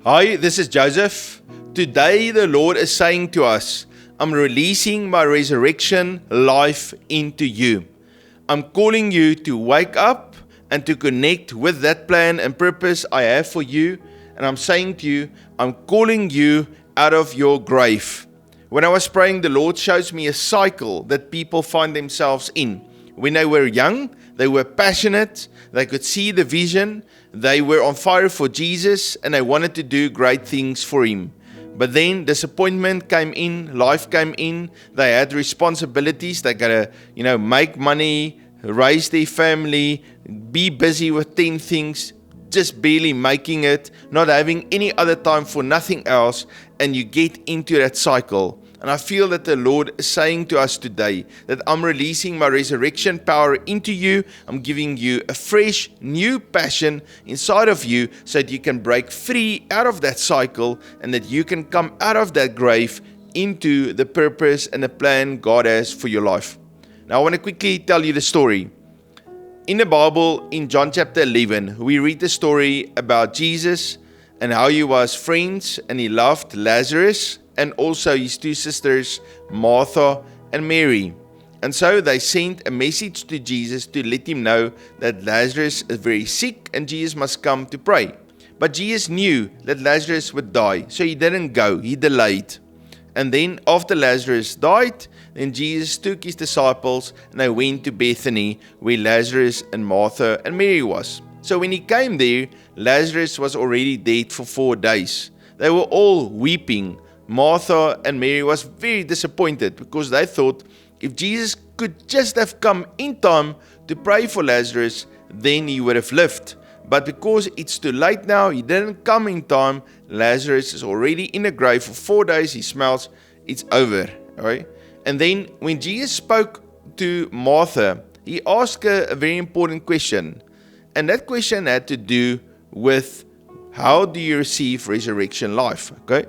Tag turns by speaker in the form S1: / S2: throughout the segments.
S1: Hi, this is Joseph. Today the Lord is saying to us, I'm releasing my resurrection life into you. I'm calling you to wake up and to connect with that plan and purpose I have for you. And I'm saying to you, I'm calling you out of your grave. When I was praying, the Lord shows me a cycle that people find themselves in. When they were young, they were passionate, they could see the vision, they were on fire for Jesus, and they wanted to do great things for Him. But then disappointment came in, life came in, they had responsibilities, they gotta, make money, raise their family, be busy with 10 things, just barely making it, not having any other time for nothing else, and you get into that cycle. And I feel that the Lord is saying to us today that I'm releasing my resurrection power into you. I'm giving you a fresh, new passion inside of you so that you can break free out of that cycle and that you can come out of that grave into the purpose and the plan God has for your life. Now I want to quickly tell you the story. In the Bible, in John chapter 11, we read the story about Jesus and how He was friends and He loved Lazarus and also his two sisters, Martha and Mary. And so they sent a message to Jesus to let him know that Lazarus is very sick and Jesus must come to pray. But Jesus knew that Lazarus would die, so He didn't go, He delayed. And then after Lazarus died, then Jesus took His disciples and they went to Bethany where Lazarus and Martha and Mary was. So when He came there, Lazarus was already dead for 4 days. They were all weeping. Martha and Mary was very disappointed because they thought if Jesus could just have come in time to pray for Lazarus, then he would have lived. But because it's too late now, he didn't come in time, Lazarus is already in the grave for 4 days, he smells, it's over. Right? And then when Jesus spoke to Martha, He asked her a very important question. And that question had to do with how do you receive resurrection life? Okay?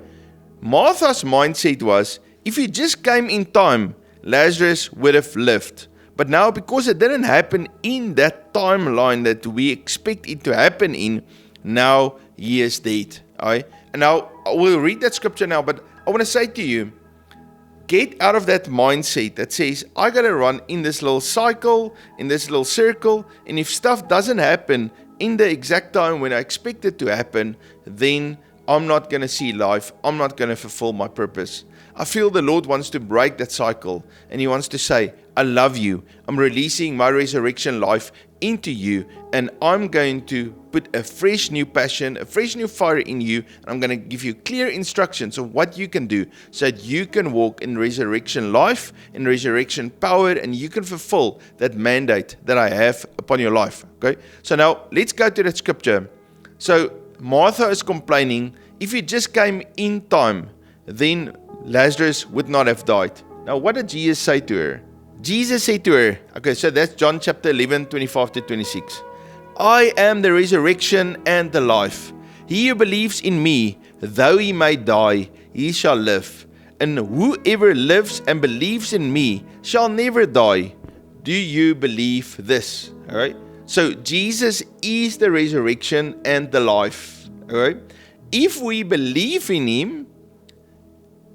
S1: Martha's mindset was, if he just came in time, Lazarus would have lived. But now, because it didn't happen in that timeline that we expect it to happen in, now he is dead. Right? And now, I will read that scripture now, but I want to say to you, get out of that mindset that says, I got to run in this little cycle, in this little circle, and if stuff doesn't happen in the exact time when I expect it to happen, then I'm not going to see life. I'm not going to fulfill my purpose. I feel the Lord wants to break that cycle and He wants to say, I love you. I'm releasing my resurrection life into you and I'm going to put a fresh new passion, a fresh new fire in you, and I'm going to give you clear instructions of what you can do so that you can walk in resurrection life, in resurrection power, and you can fulfill that mandate that I have upon your life. Okay? So now let's go to that scripture. So Martha is complaining, if he just came in time, then Lazarus would not have died. Now, what did Jesus say to her? Jesus said to her, okay, so that's John chapter 11, 25 to 26. I am the resurrection and the life. He who believes in me, though he may die, he shall live. And whoever lives and believes in me shall never die. Do you believe this? All right. So Jesus is the resurrection and the life. Alright? If we believe in Him,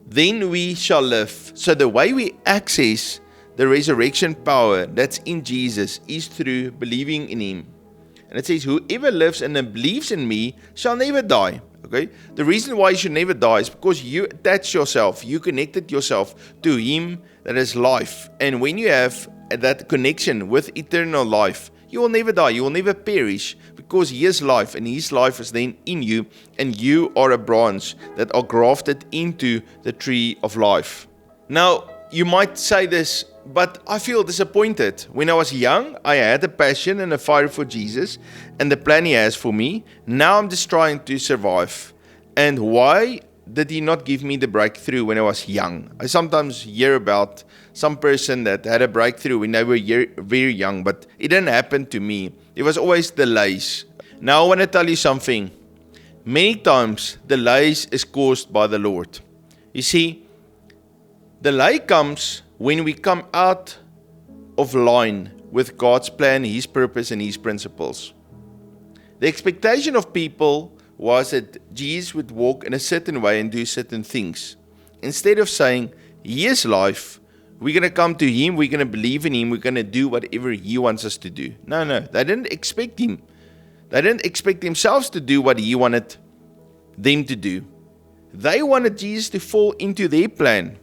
S1: then we shall live. So the way we access the resurrection power that's in Jesus is through believing in Him. And it says, whoever lives and believes in me shall never die. Okay? The reason why you should never die is because you attach yourself, you connected yourself to Him that is life. And when you have that connection with eternal life, you will never die, you will never perish, because He is life and His life is then in you, and you are a branch that are grafted into the tree of life. Now, you might say this, but I feel disappointed. When I was young, I had a passion and a fire for Jesus and the plan He has for me. Now I'm just trying to survive. And why did He not give me the breakthrough when I was young? I sometimes hear about some person that had a breakthrough when they were very young, but it didn't happen to me. There was always delays. Now I want to tell you something. Many times, delays is caused by the Lord. You see, delay comes when we come out of line with God's plan, His purpose, and His principles. The expectation of people was that Jesus would walk in a certain way and do certain things. Instead of saying, He is life, we're going to come to Him, we're going to believe in Him, we're going to do whatever He wants us to do. No, they didn't expect Him. They didn't expect themselves to do what He wanted them to do. They wanted Jesus to fall into their plan.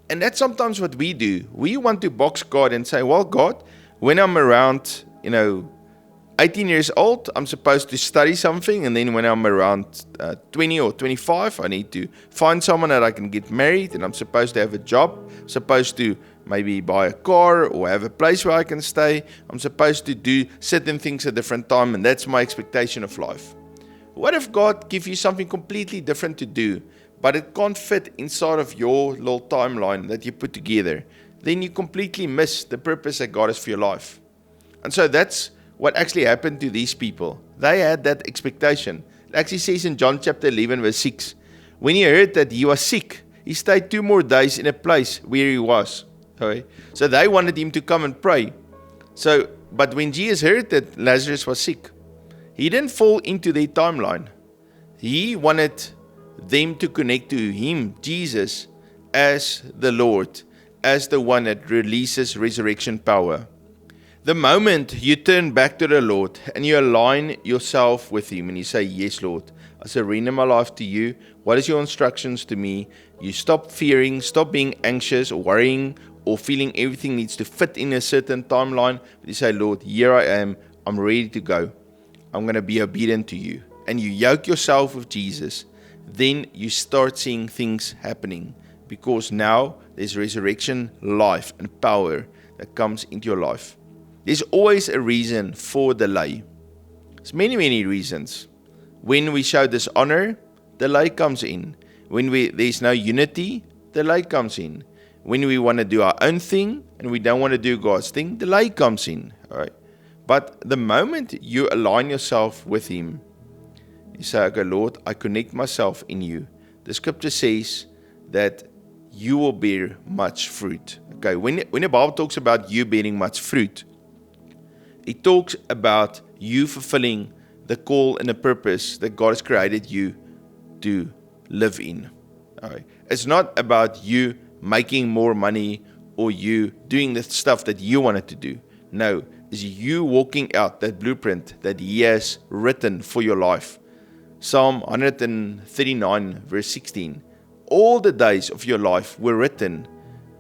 S1: And that's sometimes what we do. We want to box God and say, well, God, when I'm around, 18 years old, I'm supposed to study something, and then when I'm around 20 or 25, I need to find someone that I can get married, and I'm supposed to have a job, supposed to maybe buy a car or have a place where I can stay. I'm supposed to do certain things at a different time, and that's my expectation of life. What if God gives you something completely different to do, but it can't fit inside of your little timeline that you put together? Then you completely miss the purpose that God has for your life. And so that's what actually happened to these people. They had that expectation. It actually says in John chapter 11 verse 6, when he heard that he was sick, he stayed 2 more days in a place where he was. Okay? So they wanted him to come and pray. But when Jesus heard that Lazarus was sick, he didn't fall into their timeline. He wanted them to connect to him, Jesus, as the Lord, as the one that releases resurrection power. The moment you turn back to the Lord and you align yourself with Him and you say, yes, Lord, I surrender my life to you. What is your instructions to me? You stop fearing, stop being anxious or worrying or feeling everything needs to fit in a certain timeline. But you say, Lord, here I am. I'm ready to go. I'm going to be obedient to you. And you yoke yourself with Jesus. Then you start seeing things happening, because now there's resurrection, life, and power that comes into your life. There's always a reason for delay. There's many, many reasons. When we show dishonor, delay comes in. When there's no unity, delay comes in. When we want to do our own thing and we don't want to do God's thing, delay comes in. All right. But the moment you align yourself with Him, you say, okay, Lord, I connect myself in you. The scripture says that you will bear much fruit. Okay, when the Bible talks about you bearing much fruit, it talks about you fulfilling the call and the purpose that God has created you to live in. All right. It's not about you making more money or you doing the stuff that you wanted to do. No, it's you walking out that blueprint that He has written for your life. Psalm 139 verse 16. All the days of your life were written,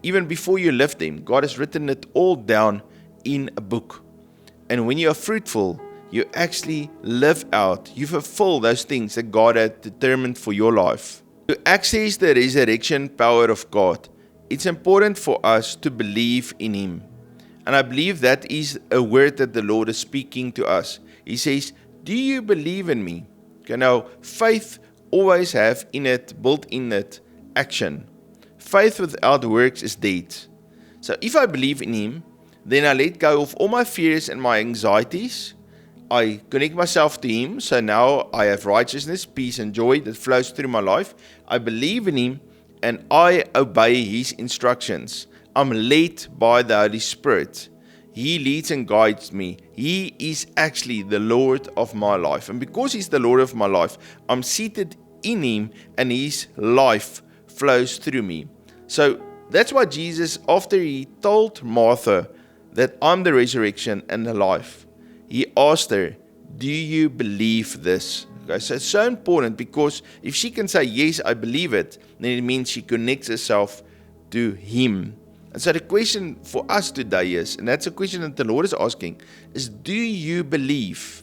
S1: even before you left them. God has written it all down in a book. And when you are fruitful, you actually live out, you fulfill those things that God had determined for your life. To access the resurrection power of God, it's important for us to believe in Him. And I believe that is a word that the Lord is speaking to us. He says, do you believe in me? Okay, now, faith always have in it, built in it, action. Faith without works is dead. So if I believe in Him, then I let go of all my fears and my anxieties. I connect myself to Him, so now I have righteousness, peace, and joy that flows through my life. I believe in Him, and I obey His instructions. I'm led by the Holy Spirit. He leads and guides me. He is actually the Lord of my life. And because He's the Lord of my life, I'm seated in Him, and His life flows through me. So that's why Jesus, after He told Martha that I'm the resurrection and the life, He asked her, do you believe this? Okay, so it's so important, because if she can say, yes, I believe it, then it means she connects herself to Him. And so the question for us today is, and that's a question that the Lord is asking, is do you believe?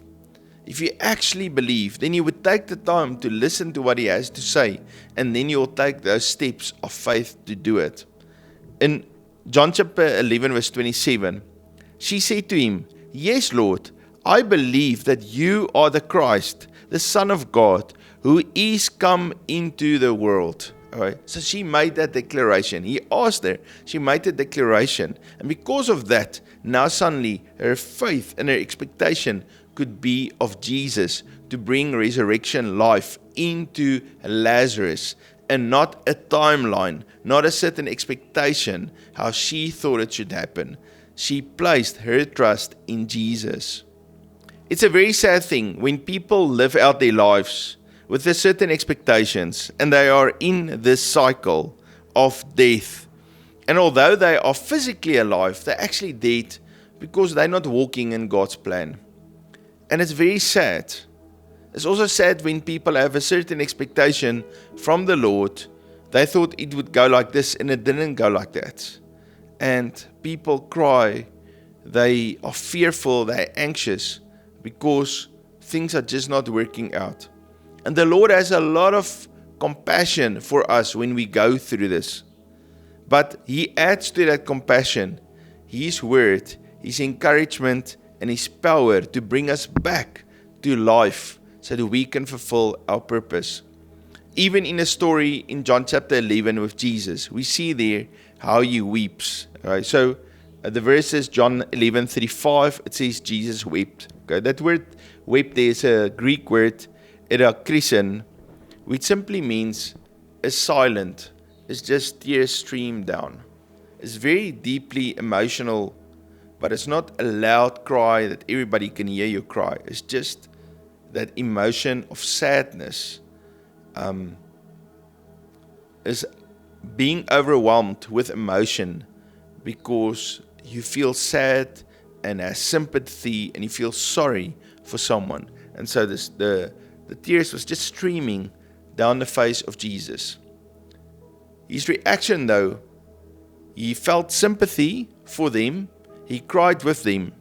S1: If you actually believe, then you would take the time to listen to what He has to say, and then you'll take those steps of faith to do it. In John chapter 11 verse 27, she said to Him, yes, Lord, I believe that you are the Christ, the Son of God, who is come into the world. All right. So she made that declaration. He asked her, she made the declaration. And because of that, now suddenly her faith and her expectation could be of Jesus to bring resurrection life into Lazarus, and not a timeline, not a certain expectation, how she thought it should happen. She placed her trust in Jesus. It's a very sad thing when people live out their lives with a certain expectations and they are in this cycle of death. And although they are physically alive, they're actually dead because they're not walking in God's plan. And it's very sad. It's also sad when people have a certain expectation from the Lord. They thought it would go like this and it didn't go like that. And people cry. They are fearful, they're anxious because things are just not working out. And the Lord has a lot of compassion for us when we go through this. But He adds to that compassion His word, His encouragement, and His power to bring us back to life so that we can fulfill our purpose. Even in a story in John chapter 11 with Jesus, we see there how He weeps. Right? So the verse is John 11:35. It says Jesus wept. Okay? That word wept there is a Greek word, erakrisen, which simply means is silent. It's just tears stream down. It's very deeply emotional, but it's not a loud cry that everybody can hear you cry. It's just that emotion of sadness, is being overwhelmed with emotion because you feel sad and have sympathy and you feel sorry for someone. And so the tears was just streaming down the face of Jesus. His reaction though, he felt sympathy for them, he cried with them,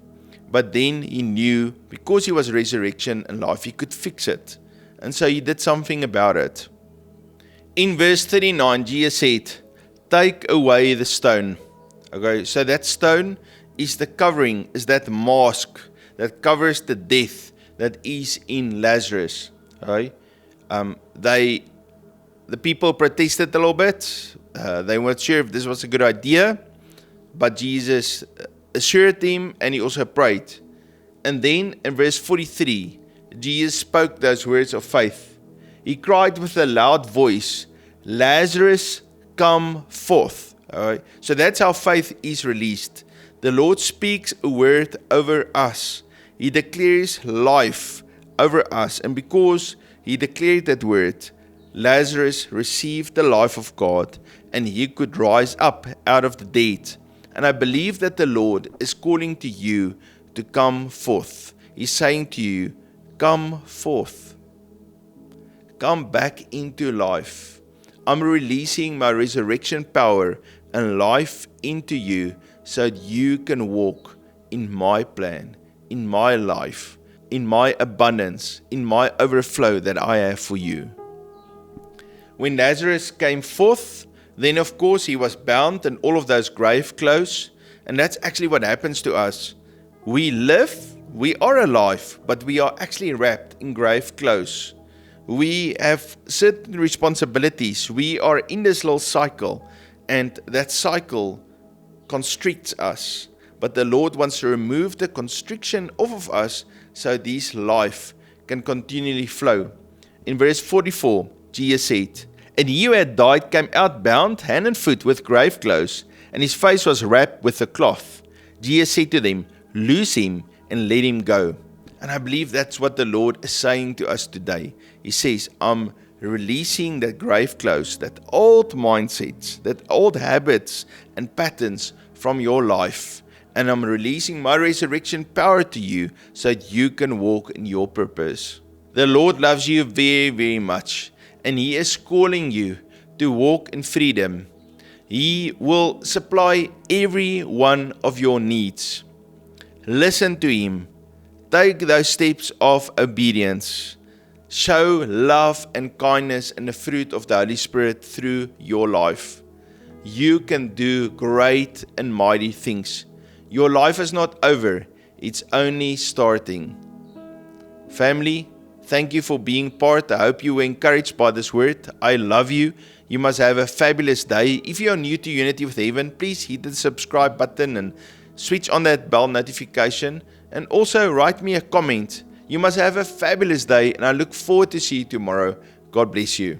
S1: but then he knew because he was resurrection and life, he could fix it. And so he did something about it. In verse 39, Jesus said, "Take away the stone." Okay, so that stone is the covering, is that mask that covers the death that is in Lazarus. Okay? The people protested a little bit. They weren't sure if this was a good idea, but Jesus assured them and He also prayed. And then in verse 43, Jesus spoke those words of faith. He cried with a loud voice, "Lazarus, come forth." All right? So that's how faith is released. The Lord speaks a word over us. He declares life over us. And because He declared that word, Lazarus received the life of God and he could rise up out of the dead. And I believe that the Lord is calling to you to come forth. He's saying to you, come forth. Come back into life. I'm releasing my resurrection power and life into you so that you can walk in my plan, in my life, in my abundance, in my overflow that I have for you. When Lazarus came forth, then of course he was bound in all of those grave clothes. And that's actually what happens to us. We live, we are alive, but we are actually wrapped in grave clothes. We have certain responsibilities. We are in this little cycle, and that cycle constricts us. But the Lord wants to remove the constriction off of us so this life can continually flow. In verse 44, Jesus said, "And he who had died came out bound hand and foot with grave clothes, and his face was wrapped with a cloth. Jesus said to them, loose him and let him go." And I believe that's what the Lord is saying to us today. He says, I'm releasing that grave clothes, that old mindsets, that old habits and patterns from your life. And I'm releasing my resurrection power to you so that you can walk in your purpose. The Lord loves you very, very much. And He is calling you to walk in freedom. He will supply every one of your needs. Listen to Him. Take those steps of obedience. Show love and kindness and the fruit of the Holy Spirit through your life. You can do great and mighty things. Your life is not over. It's only starting. Family, thank you for being part. I hope you were encouraged by this word. I love you. You must have a fabulous day. If you are new to Unity with Heaven, please hit the subscribe button and switch on that bell notification. And also write me a comment. You must have a fabulous day, and I look forward to see you tomorrow. God bless you.